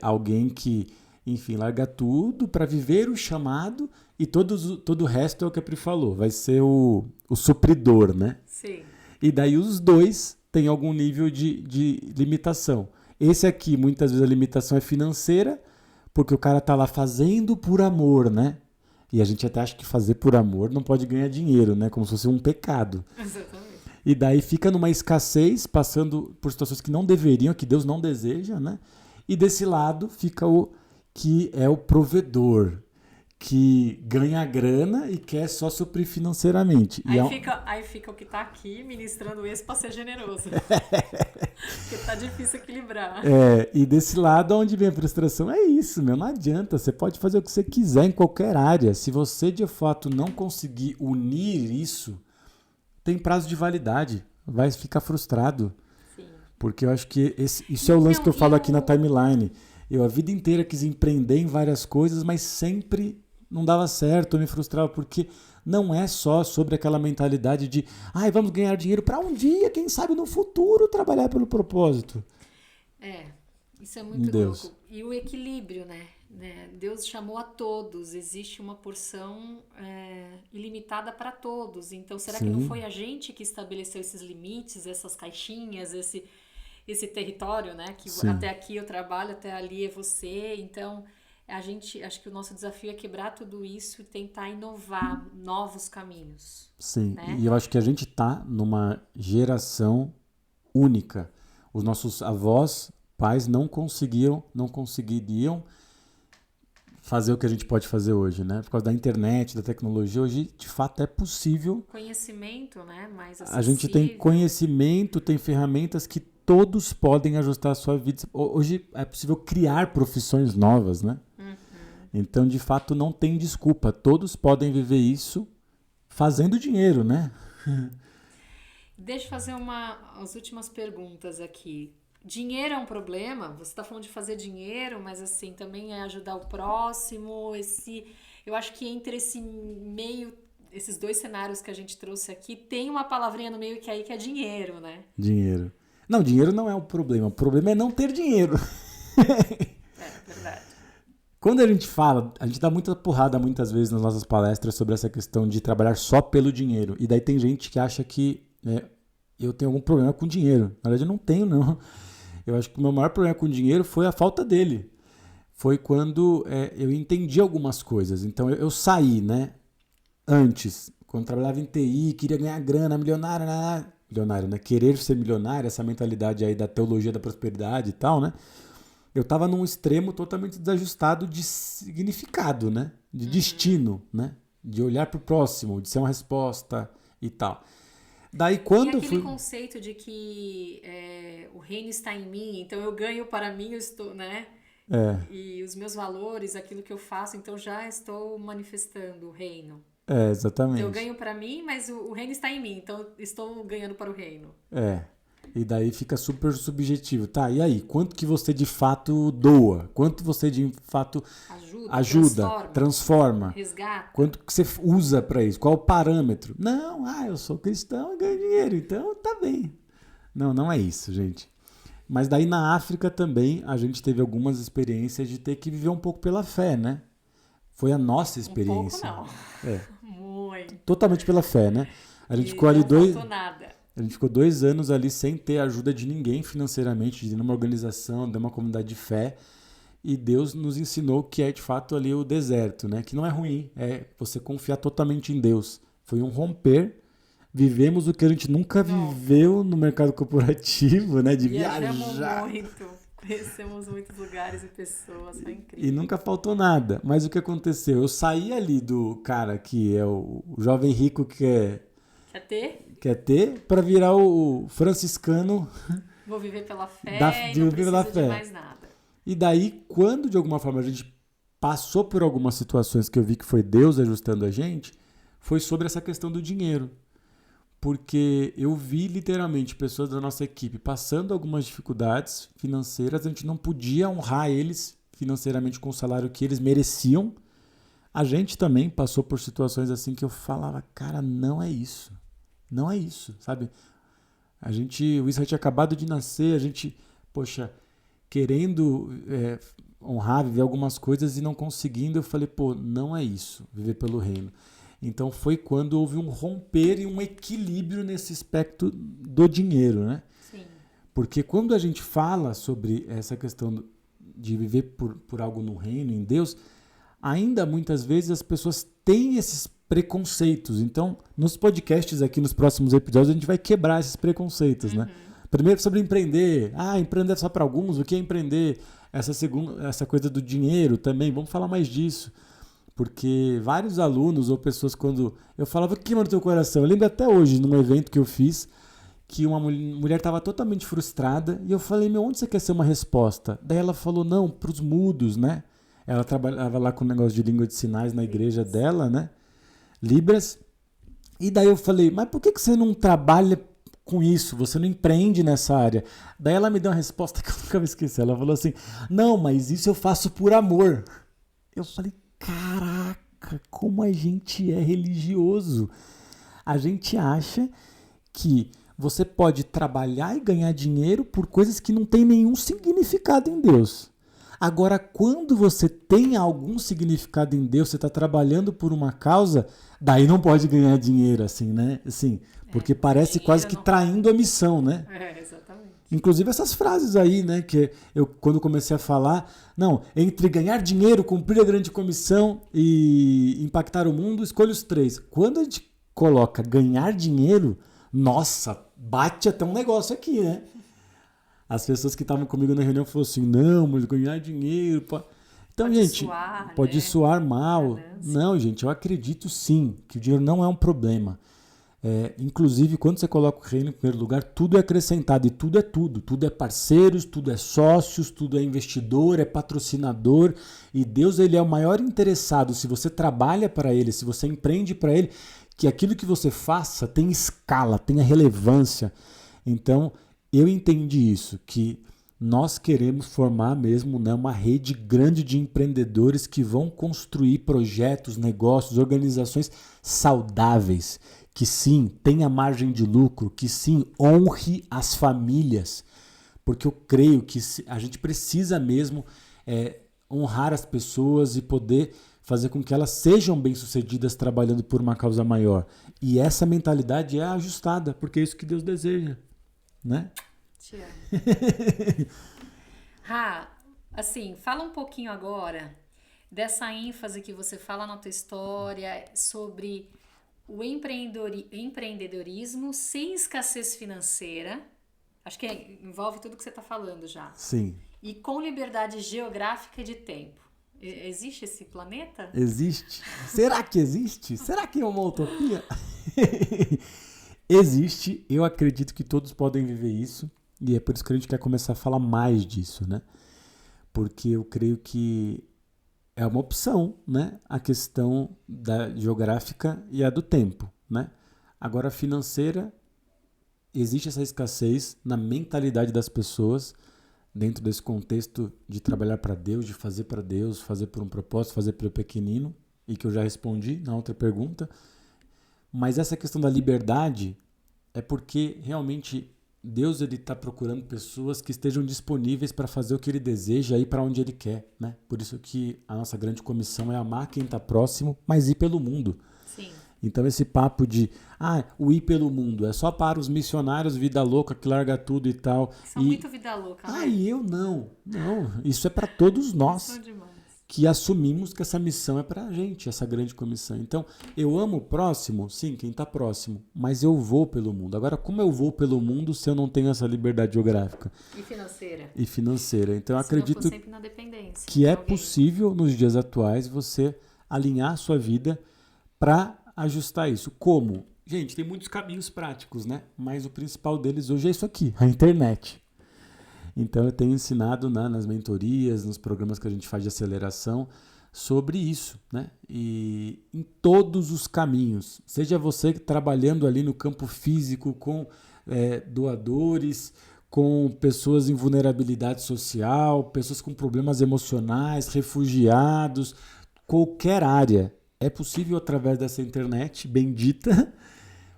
Speaker 1: alguém que, enfim, larga tudo para viver o chamado e todo o resto é o que a Pri falou, vai ser o supridor, né?
Speaker 2: Sim.
Speaker 1: E daí os dois têm algum nível de limitação. Esse aqui, muitas vezes a limitação é financeira, porque o cara tá lá fazendo por amor, né? E a gente até acha que fazer por amor não pode ganhar dinheiro, né? Como se fosse um pecado.
Speaker 2: Exatamente.
Speaker 1: E daí fica numa escassez, passando por situações que não deveriam, que Deus não deseja, né? E desse lado fica o que é o provedor, que ganha grana e quer só suprir financeiramente.
Speaker 2: Aí fica o que tá aqui ministrando esse para ser generoso. Porque tá difícil equilibrar.
Speaker 1: E desse lado, onde vem a frustração, é isso, não adianta. Você pode fazer o que você quiser em qualquer área. Se você, de fato, não conseguir unir isso, tem prazo de validade. Vai ficar frustrado.
Speaker 2: Sim.
Speaker 1: Porque eu acho que isso é o lance que eu falo aqui na timeline. Eu a vida inteira quis empreender em várias coisas, mas sempre não dava certo, eu me frustrava, porque não é só sobre aquela mentalidade de vamos ganhar dinheiro para um dia, quem sabe no futuro, trabalhar pelo propósito.
Speaker 2: Isso é muito louco. E o equilíbrio, né? Deus chamou a todos, existe uma porção ilimitada para todos. Então, será que não foi a gente que estabeleceu esses limites, essas caixinhas, esse território, né? Que até aqui eu trabalho, até ali é você. Então, acho que o nosso desafio é quebrar tudo isso e tentar inovar novos caminhos.
Speaker 1: Sim,
Speaker 2: né?
Speaker 1: E eu acho que a gente tá numa geração única. Os nossos avós, pais não conseguiriam fazer o que a gente pode fazer hoje, né? Por causa da internet, da tecnologia, hoje de fato é possível.
Speaker 2: Conhecimento, né? Mais acessível.
Speaker 1: A gente tem conhecimento, tem ferramentas que todos podem ajustar a sua vida. Hoje é possível criar profissões novas, né?
Speaker 2: Uhum.
Speaker 1: Então, de fato, não tem desculpa. Todos podem viver isso fazendo dinheiro, né?
Speaker 2: Deixa eu fazer as últimas perguntas aqui. Dinheiro é um problema? Você está falando de fazer dinheiro, mas assim, também é ajudar o próximo. Eu acho que entre esses dois cenários que a gente trouxe aqui, tem uma palavrinha no meio que é dinheiro, né?
Speaker 1: Dinheiro. Não, dinheiro não é o problema é não ter dinheiro.
Speaker 2: É, verdade.
Speaker 1: Quando a gente fala, a gente dá muita porrada muitas vezes nas nossas palestras sobre essa questão de trabalhar só pelo dinheiro. E daí tem gente que acha que eu tenho algum problema com dinheiro. Na verdade, eu não tenho, não. Eu acho que o meu maior problema com dinheiro foi a falta dele. Foi quando eu entendi algumas coisas. Então, eu saí, né? Antes, quando trabalhava em TI, queria ganhar grana, milionário, né? Querer ser milionário, essa mentalidade aí da teologia da prosperidade e tal, né? Eu estava num extremo totalmente desajustado de significado, né? De destino, né? De olhar para o próximo, de ser uma resposta e tal. Daí quando
Speaker 2: e aquele conceito de que o reino está em mim, então eu ganho para mim, eu estou, né? E os meus valores, aquilo que eu faço, então já estou manifestando o reino.
Speaker 1: Exatamente.
Speaker 2: Então eu ganho para mim, mas o reino está em mim, então estou ganhando para o reino.
Speaker 1: E daí fica super subjetivo. Tá, e aí? Quanto que você de fato doa? Quanto você de fato ajuda, transforma?
Speaker 2: Resgata?
Speaker 1: Quanto que você usa para isso? Qual o parâmetro? Não, eu sou cristão e ganho dinheiro, então tá bem. Não é isso, gente. Mas daí na África também a gente teve algumas experiências de ter que viver um pouco pela fé, né? Foi a nossa experiência.
Speaker 2: Um pouco não. Muito.
Speaker 1: Totalmente pela fé, né? A gente ficou ali
Speaker 2: nada.
Speaker 1: A gente ficou 2 anos ali sem ter ajuda de ninguém financeiramente, de uma organização, de uma comunidade de fé. E Deus nos ensinou que é de fato ali o deserto, né? Que não é ruim, é você confiar totalmente em Deus. Foi um romper. Vivemos o que a gente nunca viveu no mercado corporativo, né? De viajar.
Speaker 2: Muito. Conhecemos muitos lugares e pessoas, foi incrível.
Speaker 1: E nunca faltou nada. Mas o que aconteceu? Eu saí ali do cara que é o jovem rico que quer ter para virar o franciscano.
Speaker 2: Vou viver pela fé
Speaker 1: e não preciso
Speaker 2: de mais nada.
Speaker 1: E daí, quando de alguma forma a gente passou por algumas situações que eu vi que foi Deus ajustando a gente, foi sobre essa questão do dinheiro. Porque eu vi literalmente pessoas da nossa equipe passando algumas dificuldades financeiras, a gente não podia honrar eles financeiramente com o salário que eles mereciam. A gente também passou por situações assim que eu falava, cara, não é isso. Não é isso, sabe? O Israel tinha acabado de nascer, a gente, querendo honrar, viver algumas coisas e não conseguindo, eu falei, não é isso, viver pelo reino. Então foi quando houve um romper e um equilíbrio nesse aspecto do dinheiro, né?
Speaker 2: Sim.
Speaker 1: Porque quando a gente fala sobre essa questão de viver por algo no reino, em Deus, ainda muitas vezes as pessoas têm esses preconceitos. Então, nos podcasts aqui, nos próximos episódios, a gente vai quebrar esses preconceitos, né? Primeiro sobre empreender. Empreender é só para alguns. O que é empreender? Essa coisa do dinheiro também. Vamos falar mais disso. Porque vários alunos ou pessoas, quando eu falava, o que queima no teu coração? Eu lembro até hoje, num evento que eu fiz, que uma mulher estava totalmente frustrada e eu falei, onde você quer ser uma resposta? Daí ela falou, não, para os mudos, né? Ela trabalhava lá com um negócio de língua de sinais na igreja dela, né? Libras. E daí eu falei, mas por que você não trabalha com isso? Você não empreende nessa área? Daí ela me deu uma resposta que eu nunca me esqueci. Ela falou assim, não, mas isso eu faço por amor. Eu falei, caraca, como a gente é religioso. A gente acha que você pode trabalhar e ganhar dinheiro por coisas que não tem nenhum significado em Deus. Agora, quando você tem algum significado em Deus, você está trabalhando por uma causa, daí não pode ganhar dinheiro, assim, né? Assim, porque parece quase que traindo a missão, né?
Speaker 2: Exatamente.
Speaker 1: Inclusive essas frases aí, né, que eu quando comecei a falar, entre ganhar dinheiro, cumprir a grande comissão e impactar o mundo, escolha os 3. Quando a gente coloca ganhar dinheiro, nossa, bate até um negócio aqui, né? As pessoas que estavam comigo na reunião falaram assim, não, mas ganhar dinheiro... Então,
Speaker 2: pode
Speaker 1: gente,
Speaker 2: suar,
Speaker 1: pode
Speaker 2: né?
Speaker 1: soar mal. Não, gente, eu acredito sim que o dinheiro não é um problema. Inclusive, quando você coloca o reino em primeiro lugar, tudo é acrescentado e tudo é tudo. Tudo é parceiros, tudo é sócios, tudo é investidor, é patrocinador. E Deus, ele é o maior interessado. Se você trabalha para ele, se você empreende para ele, que aquilo que você faça tenha escala, tenha relevância. Então, eu entendi isso, que nós queremos formar mesmo, né, uma rede grande de empreendedores que vão construir projetos, negócios, organizações saudáveis, que sim, tenha margem de lucro, que sim, honre as famílias, porque eu creio que a gente precisa mesmo honrar as pessoas e poder fazer com que elas sejam bem-sucedidas trabalhando por uma causa maior. E essa mentalidade é ajustada, porque é isso que Deus deseja, né?
Speaker 2: Te amo. Rá, assim, fala um pouquinho agora dessa ênfase que você fala na tua história sobre o empreendedorismo sem escassez financeira. Acho que envolve tudo que você está falando já.
Speaker 1: Sim.
Speaker 2: E com liberdade geográfica e de tempo. Existe esse planeta?
Speaker 1: Existe? Será que existe? Será que é uma utopia? Existe. Eu acredito que todos podem viver isso. E é por isso que a gente quer começar a falar mais disso, né? Porque eu creio que é uma opção, né? A questão da geográfica e a do tempo, né? Agora, a financeira, existe essa escassez na mentalidade das pessoas dentro desse contexto de trabalhar para Deus, de fazer para Deus, fazer por um propósito, fazer pelo pequenino, e que eu já respondi na outra pergunta. Mas essa questão da liberdade é porque realmente Deus está procurando pessoas que estejam disponíveis para fazer o que Ele deseja e ir para onde Ele quer, né? Por isso que a nossa grande comissão é amar quem está próximo, mas ir pelo mundo.
Speaker 2: Sim.
Speaker 1: Então esse papo de, o ir pelo mundo é só para os missionários vida louca que larga tudo e tal.
Speaker 2: São muito vida louca, né?
Speaker 1: E eu não. Não, isso é para todos nós.
Speaker 2: São demais.
Speaker 1: Que assumimos que essa missão é pra gente, essa grande comissão. Então, eu amo o próximo, sim, quem tá próximo, mas eu vou pelo mundo. Agora, como eu vou pelo mundo se eu não tenho essa liberdade geográfica?
Speaker 2: E financeira.
Speaker 1: Então, eu
Speaker 2: se não
Speaker 1: acredito
Speaker 2: for sempre na dependência
Speaker 1: que é possível, nos dias atuais, você alinhar a sua vida para ajustar isso. Como? Gente, tem muitos caminhos práticos, né? Mas o principal deles hoje é isso aqui, a internet. Então, eu tenho ensinado, né, nas mentorias, nos programas que a gente faz de aceleração, sobre isso, né? E em todos os caminhos. Seja você trabalhando ali no campo físico com doadores, com pessoas em vulnerabilidade social, pessoas com problemas emocionais, refugiados, qualquer área. É possível, através dessa internet bendita,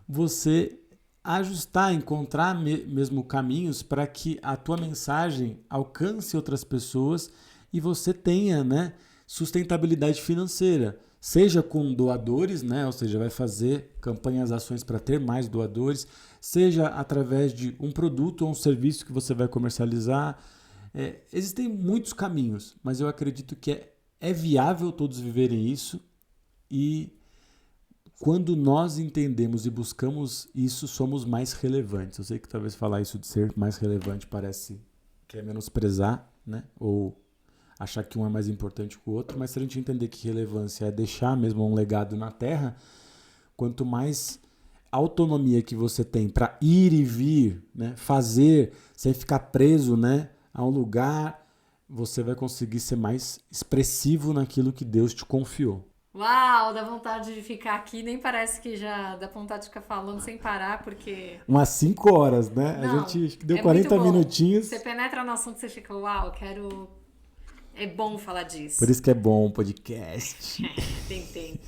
Speaker 1: você ajustar, encontrar mesmo caminhos para que a tua mensagem alcance outras pessoas e você tenha, né, sustentabilidade financeira, seja com doadores, né, ou seja, vai fazer campanhas, ações para ter mais doadores, seja através de um produto ou um serviço que você vai comercializar. Existem muitos caminhos, mas eu acredito que é viável todos viverem isso. E quando nós entendemos e buscamos isso, somos mais relevantes. Eu sei que talvez falar isso de ser mais relevante parece que é menosprezar, né? Ou achar que um é mais importante que o outro, mas se a gente entender que relevância é deixar mesmo um legado na Terra, quanto mais autonomia que você tem para ir e vir, né? Fazer, sem ficar preso, né, a um lugar, você vai conseguir ser mais expressivo naquilo que Deus te confiou.
Speaker 2: Uau, dá vontade de ficar aqui, nem parece que já dá vontade de ficar falando sem parar, porque...
Speaker 1: Umas 5 horas, né?
Speaker 2: Não,
Speaker 1: a gente deu 40 minutinhos.
Speaker 2: Você penetra no assunto, você fica, uau, quero... É bom falar disso.
Speaker 1: Por isso que é bom o podcast.
Speaker 2: Tem.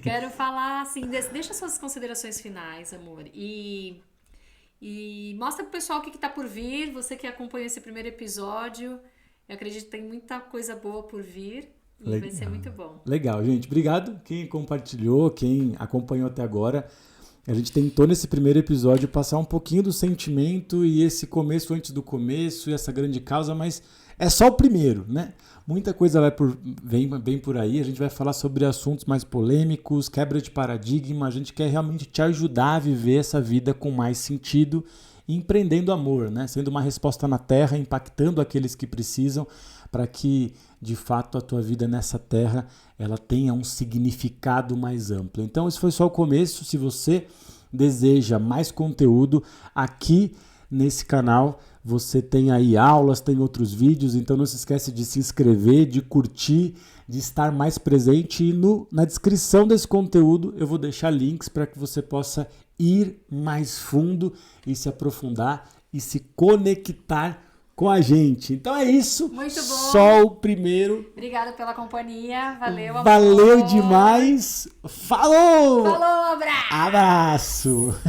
Speaker 2: Quero falar, assim, deixa suas considerações finais, amor, e mostra pro pessoal o que tá por vir, você que acompanha esse primeiro episódio, eu acredito que tem muita coisa boa por vir. E vai ser muito bom.
Speaker 1: Legal, gente. Obrigado quem compartilhou, quem acompanhou até agora. A gente tentou nesse primeiro episódio passar um pouquinho do sentimento e esse começo antes do começo e essa grande causa, mas é só o primeiro, né? Muita coisa vem por aí. A gente vai falar sobre assuntos mais polêmicos, quebra de paradigma. A gente quer realmente te ajudar a viver essa vida com mais sentido, empreendendo amor, né? Sendo uma resposta na Terra, impactando aqueles que precisam, para que, de fato, a tua vida nessa terra ela tenha um significado mais amplo. Então, esse foi só o começo. Se você deseja mais conteúdo, aqui nesse canal Você tem aí aulas, tem outros vídeos, então não se esquece de se inscrever, de curtir, de estar mais presente. E na descrição desse conteúdo eu vou deixar links para que você possa ir mais fundo e se aprofundar e se conectar com a gente. Então é isso.
Speaker 2: Muito bom.
Speaker 1: Só o primeiro.
Speaker 2: Obrigada pela companhia. Valeu, amor.
Speaker 1: Valeu demais. Falou!
Speaker 2: Falou, abraço!
Speaker 1: Abraço!